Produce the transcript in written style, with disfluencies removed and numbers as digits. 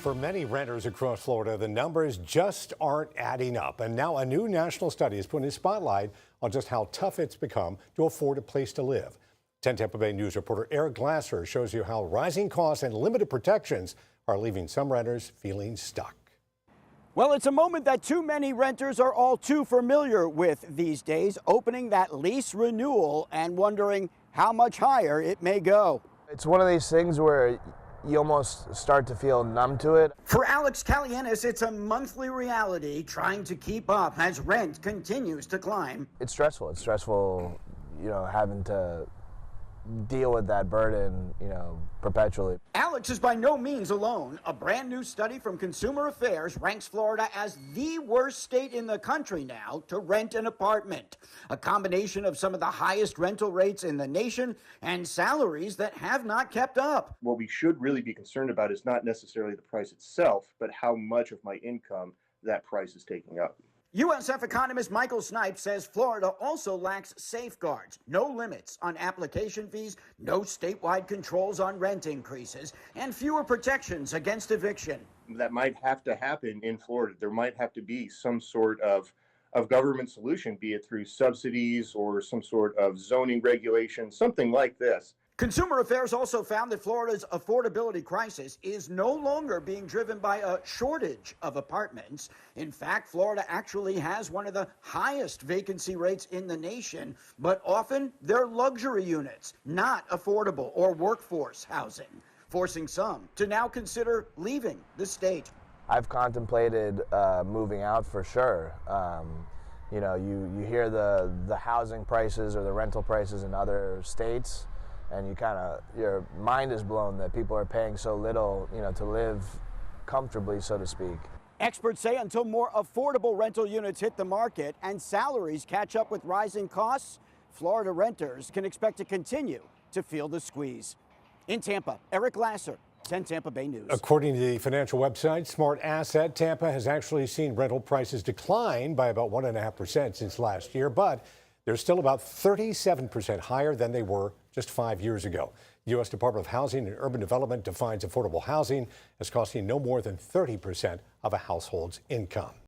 For many renters across Florida, the numbers just aren't adding up. And now a new national study is putting a spotlight on just how tough it's become to afford a place to live. 10 Tampa Bay News reporter Eric Glasser shows you how rising costs and limited protections are leaving some renters feeling stuck. Well, it's a moment that too many renters are all too familiar with these days, opening that lease renewal and wondering how much higher it may go. It's one of these things where you almost start to feel numb to it. For Alex Kalianis, it's a monthly reality trying to keep up as rent continues to climb. It's stressful. It's stressful, having to deal with that burden, perpetually. Alex is by no means alone. A brand new study from ConsumerAffairs ranks Florida as the worst state in the country now to rent an apartment. A combination of some of the highest rental rates in the nation and salaries that have not kept up. What we should really be concerned about is not necessarily the price itself, but how much of my income that price is taking up. USF economist Michael Snipes says Florida also lacks safeguards, no limits on application fees, no statewide controls on rent increases, and fewer protections against eviction. That might have to happen in Florida. There might have to be some sort of government solution, be it through subsidies or some sort of zoning regulation, something like this. ConsumerAffairs also found that Florida's affordability crisis is no longer being driven by a shortage of apartments. In fact, Florida actually has one of the highest vacancy rates in the nation, but often they're luxury units, not affordable or workforce housing, forcing some to now consider leaving the state. I've contemplated moving out for sure. You hear the housing prices or the rental prices in other states, and your mind is blown that people are paying so little, to live comfortably, so to speak. Experts say until more affordable rental units hit the market and salaries catch up with rising costs, Florida renters can expect to continue to feel the squeeze. In Tampa, Eric Glasser, 10 Tampa Bay News. According to the financial website Smart Asset, Tampa has actually seen rental prices decline by about 1.5% since last year, but they're still about 37% higher than they were just 5 years ago. The U.S. Department of Housing and Urban Development defines affordable housing as costing no more than 30% of a household's income.